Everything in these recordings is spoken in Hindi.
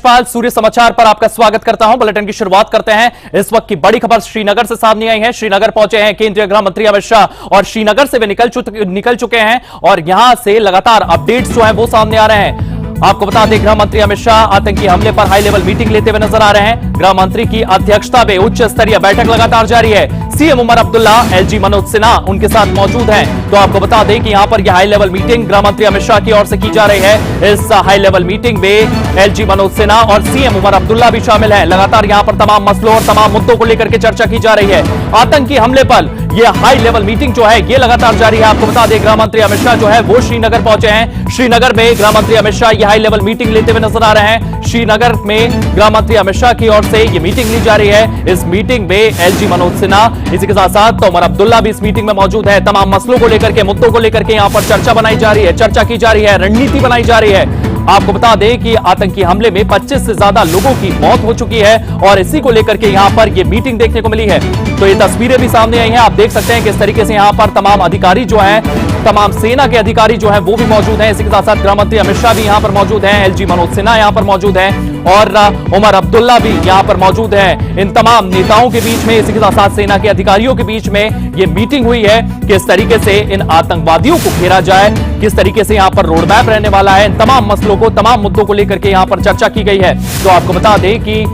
यशपाल, सूर्य समाचार पर आपका स्वागत करता हूं। बुलेटिन की शुरुआत करते हैं। इस वक्त की बड़ी खबर श्रीनगर से सामने आई है। श्रीनगर पहुंचे हैं केंद्रीय गृह मंत्री अमित शाह और श्रीनगर से वे निकल चुके हैं और यहां से लगातार अपडेट्स जो हैं वो सामने आ रहे हैं। आपको बता दें, गृह मंत्री अमित शाह आतंकी हमले पर हाई लेवल मीटिंग लेते हुए नजर आ रहे हैं। गृह मंत्री की अध्यक्षता में उच्च स्तरीय बैठक लगातार जारी है। सीएम उमर अब्दुल्ला, एलजी मनोज सिन्हा उनके साथ मौजूद हैं। तो आपको बता दें कि यहां पर यह हाई लेवल मीटिंग गृह मंत्री अमित शाह की ओर से की जा रही है। इस हाई लेवल मीटिंग में एलजी मनोज सिन्हा और सीएम उमर अब्दुल्ला भी शामिल हैं। लगातार यहां पर तमाम मसलों और तमाम मुद्दों को लेकर के चर्चा की जा रही है। आतंकी हमले पर यह हाई लेवल मीटिंग जो है ये लगातार जारी है। आपको बता दें, गृह मंत्री अमित शाह जो है वो श्रीनगर पहुंचे हैं। श्रीनगर में गृह मंत्री अमित शाह यह हाई लेवल मीटिंग लेते हुए नजर आ रहे हैं। श्रीनगर में गृह मंत्री अमित शाह की ओर से यह मीटिंग ली जा रही है। इस मीटिंग में एलजी मनोज सिन्हा, इसी के साथ साथ उमर अब्दुल्ला भी इस मीटिंग में मौजूद है। तमाम मसलों को लेकर के, मुद्दों को लेकर के यहां पर चर्चा बनाई जा रही है, चर्चा की जा रही है, रणनीति बनाई जा रही है। आपको बता दें कि आतंकी हमले में 25 से ज्यादा लोगों की मौत हो चुकी है और इसी को लेकर के यहां पर यह मीटिंग देखने को मिली है। तो ये तस्वीरें भी सामने आई हैं। आप देख सकते हैं किस तरीके से यहां पर तमाम अधिकारी जो हैं, तमाम सेना के अधिकारी जो हैं वो भी मौजूद हैं। इसी के साथ साथ गृह मंत्री अमित शाह भी यहां पर मौजूद हैं, एलजी मनोज सिन्हा यहां पर मौजूद हैं और उमर अब्दुल्ला भी यहां पर मौजूद हैं। इन तमाम नेताओं के बीच में, इसी के साथ साथ सेना के अधिकारियों के बीच में यह मीटिंग हुई है। किस तरीके से इन आतंकवादियों को घेरा जाए, किस तरीके से यहां पर रोड मैप रहने वाला है, इन तमाम मसलों को, तमाम मुद्दों को लेकर के यहां पर चर्चा की गई है। तो आपको बता दें कि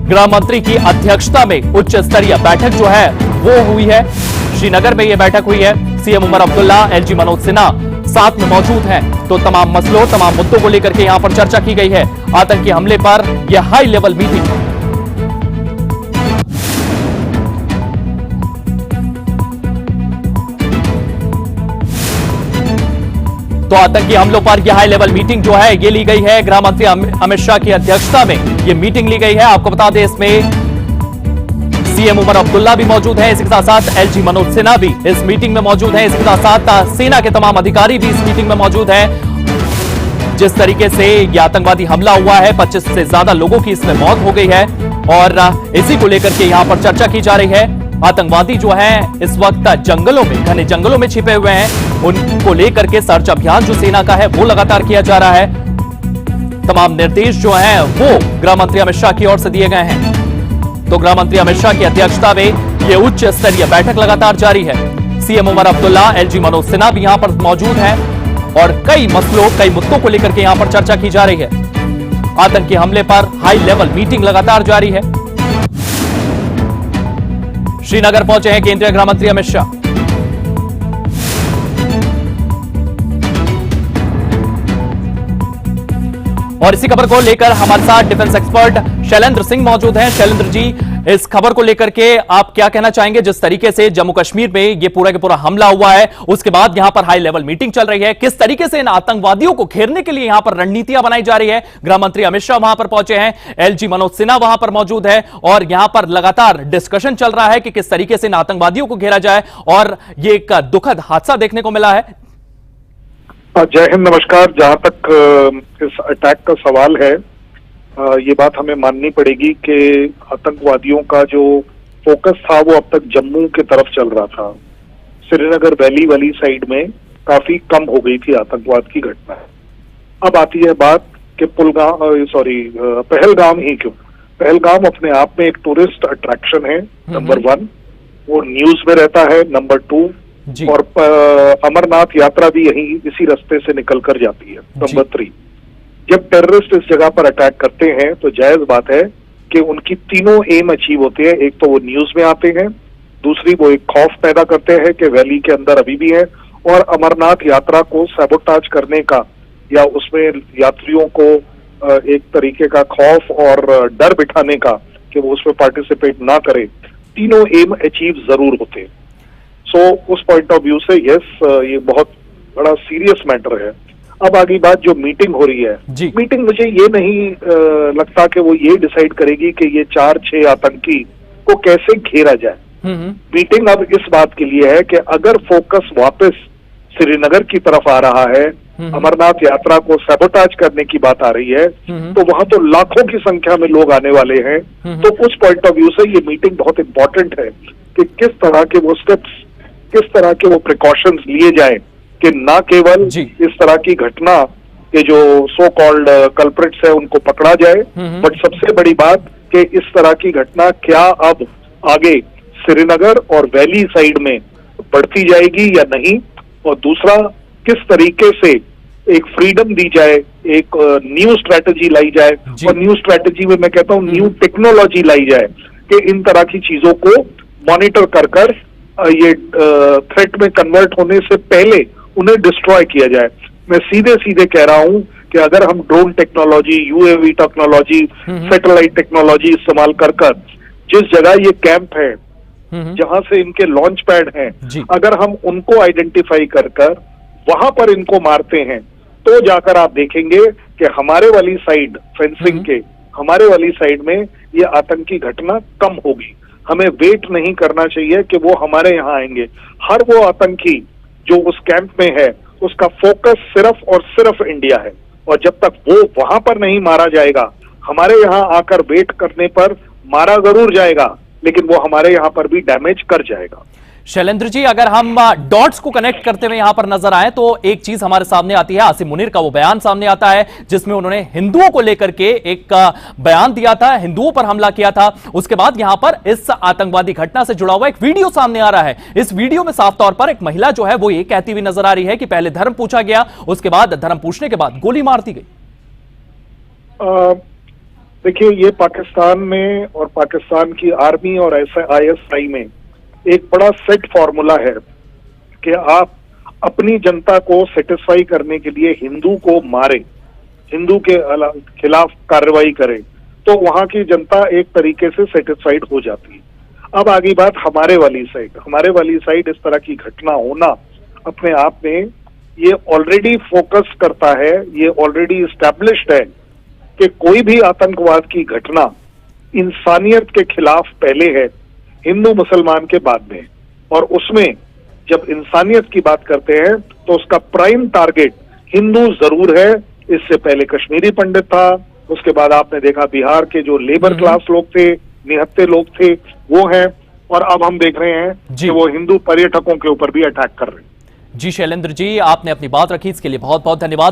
गृह मंत्री की अध्यक्षता में उच्च स्तरीय बैठक जो है वो हुई है। श्रीनगर में यह बैठक हुई है। सीएम उमर अब्दुल्ला, एलजी मनोज सिन्हा साथ में मौजूद हैं। तो तमाम मसलों, तमाम मुद्दों को लेकर के यहां पर चर्चा की गई है। आतंकी हमले पर यह हाई लेवल मीटिंग तो आतंकी हमलों पर यह हाई लेवल मीटिंग जो है ये ली गई है। गृह मंत्री अमित शाह की अध्यक्षता में यह मीटिंग ली गई है। आपको बता दें, इसमें सीएम उमर अब्दुल्ला भी मौजूद हैं। इसके साथ साथ एलजी मनोज सिन्हा भी इस मीटिंग में मौजूद हैं। इसके साथ साथ सेना के तमाम अधिकारी भी इस मीटिंग में मौजूद हैं। जिस तरीके से यह आतंकवादी हमला हुआ है, 25 से ज्यादा लोगों की इसमें मौत हो गई है और इसी को लेकर के यहां पर चर्चा की जा रही है। आतंकवादी जो हैं इस वक्त जंगलों में, घने जंगलों में छिपे हुए हैं। उनको लेकर के सर्च अभियान जो सेना का है वो लगातार किया जा रहा है। तमाम निर्देश जो हैं वो गृह मंत्री अमित शाह की ओर से दिए गए हैं। तो गृह मंत्री अमित शाह की अध्यक्षता में यह उच्च स्तरीय बैठक लगातार जारी है। सीएम उमर अब्दुल्ला, एलजी मनोज सिन्हा भी यहां पर मौजूद हैं और कई मसलों, कई मुद्दों को लेकर के यहां पर चर्चा की जा रही है। आतंकी हमले पर हाई लेवल मीटिंग लगातार जारी है। श्रीनगर पहुंचे हैं केंद्रीय गृह मंत्री अमित शाह। और इसी खबर को लेकर हमारे साथ डिफेंस एक्सपर्ट शैलेंद्र सिंह मौजूद हैं। शैलेंद्र जी, इस खबर को लेकर के आप क्या कहना चाहेंगे? जिस तरीके से जम्मू कश्मीर में ये पूरा के पूरा हमला हुआ है, उसके बाद यहां पर हाई लेवल मीटिंग चल रही है। किस तरीके से इन आतंकवादियों को घेरने के लिए यहां पर रणनीतियां बनाई जा रही है? गृह मंत्री अमित शाह वहां पर पहुंचे हैं, एलजी मनोज सिन्हा वहां पर मौजूद है और यहां पर लगातार डिस्कशन चल रहा है कि किस तरीके से इन आतंकवादियों को घेरा जाए और ये एक दुखद हादसा देखने को मिला है। जय हिंद, नमस्कार। जहां तक इस अटैक का सवाल है, ये बात हमें माननी पड़ेगी कि आतंकवादियों का जो फोकस था वो अब तक जम्मू की तरफ चल रहा था। श्रीनगर वैली वाली साइड में काफी कम हो गई थी आतंकवाद की घटना। अब आती है बात कि पहलगाम ही क्यों? पहलगाम अपने आप में एक टूरिस्ट अट्रैक्शन है, नंबर 1, वो न्यूज में रहता है, नंबर 2, और अमरनाथ यात्रा भी यही इसी रास्ते से निकल कर जाती है, नंबर 3। जब टेररिस्ट इस जगह पर अटैक करते हैं तो जायज बात है कि उनकी तीनों एम अचीव होते हैं। एक तो वो न्यूज में आते हैं, दूसरी वो एक खौफ पैदा करते हैं कि वैली के अंदर अभी भी है, और अमरनाथ यात्रा को सैबोटाज करने का या उसमें यात्रियों को एक तरीके का खौफ और डर बिठाने का कि वो उसमें पार्टिसिपेट ना करें। तीनों एम अचीव जरूर होते हैं। सो उस पॉइंट ऑफ व्यू से यस, ये बहुत बड़ा सीरियस मैटर है। अब आगे बात जो मीटिंग हो रही है, मीटिंग मुझे ये नहीं लगता कि वो ये डिसाइड करेगी कि ये 4-6 आतंकी को कैसे घेरा जाए। मीटिंग अब इस बात के लिए है कि अगर फोकस वापस श्रीनगर की तरफ आ रहा है, अमरनाथ यात्रा को सैबोटाज करने की बात आ रही है, तो वहां तो लाखों की संख्या में लोग आने वाले हैं। तो उस पॉइंट ऑफ व्यू से ये मीटिंग बहुत इंपॉर्टेंट है कि किस तरह के वो स्टेप्स, किस तरह के वो प्रिकॉशंस लिए जाएं कि ना केवल इस तरह की घटना ये जो सो कॉल्ड कल्प्रिट्स है उनको पकड़ा जाए। बट सबसे बड़ी बात कि इस तरह की घटना क्या अब आगे श्रीनगर और वैली साइड में बढ़ती जाएगी या नहीं, और दूसरा किस तरीके से एक फ्रीडम दी जाए, एक न्यू स्ट्रेटजी लाई जाए, और न्यू स्ट्रेटजी में मैं कहता हूं न्यू टेक्नोलॉजी लाई जाए कि इन तरह की चीजों को मॉनिटर कर ये थ्रेट में कन्वर्ट होने से पहले उन्हें डिस्ट्रॉय किया जाए। मैं सीधे सीधे कह रहा हूं कि अगर हम drone technology, UAV technology, satellite technology इस्तेमाल कर जिस जगह ये कैंप है, जहां से इनके लॉन्च पैड हैं, अगर हम उनको आइडेंटिफाई कर वहां पर इनको मारते हैं, तो जाकर आप देखेंगे कि हमारे वाली साइड फेंसिंग के हमारे वाली साइड में ये आतंकी घटना कम होगी। हमें वेट नहीं करना चाहिए कि वो हमारे यहाँ आएंगे। हर वो आतंकी जो उस कैंप में है उसका फोकस सिर्फ और सिर्फ इंडिया है, और जब तक वो वहां पर नहीं मारा जाएगा, हमारे यहाँ आकर वेट करने पर मारा जरूर जाएगा, लेकिन वो हमारे यहाँ पर भी डैमेज कर जाएगा। शैलेंद्र जी, अगर हम डॉट्स को कनेक्ट करते हुए यहां पर नजर आए तो एक चीज हमारे सामने आती है, आसिम मुनीर का वो बयान सामने आता है जिसमें उन्होंने हिंदुओं को लेकर के एक बयान दिया था, हिंदुओं पर हमला किया था। उसके बाद यहां पर इस आतंकवादी घटना से जुड़ा हुआ एक वीडियो सामने आ रहा है। इस वीडियो में साफ तौर पर एक महिला जो है वो ये कहती हुई नजर आ रही है कि पहले धर्म पूछा गया, उसके बाद धर्म पूछने के बाद गोली मार दी गई। देखिए, ये पाकिस्तान में और पाकिस्तान की आर्मी और ISI में एक बड़ा सेट फॉर्मूला है कि आप अपनी जनता को सेटिस्फाई करने के लिए हिंदू को मारे, हिंदू के खिलाफ कार्रवाई करें, तो वहां की जनता एक तरीके से सेटिस्फाइड हो जाती है। अब आगे बात हमारे वाली साइड इस तरह की घटना होना अपने आप में ये ऑलरेडी फोकस करता है, ये ऑलरेडी एस्टैब्लिश्ड है कि कोई भी आतंकवाद की घटना इंसानियत के खिलाफ पहले है, हिंदू मुसलमान के बाद में, और उसमें जब इंसानियत की बात करते हैं तो उसका प्राइम टारगेट हिंदू जरूर है। इससे पहले कश्मीरी पंडित था, उसके बाद आपने देखा बिहार के जो लेबर क्लास लोग थे, निहत्थे लोग थे, वो हैं, और अब हम देख रहे हैं कि वो हिंदू पर्यटकों के ऊपर भी अटैक कर रहे हैं। जी शैलेंद्र जी, आपने अपनी बात रखी, इसके लिए बहुत बहुत धन्यवाद।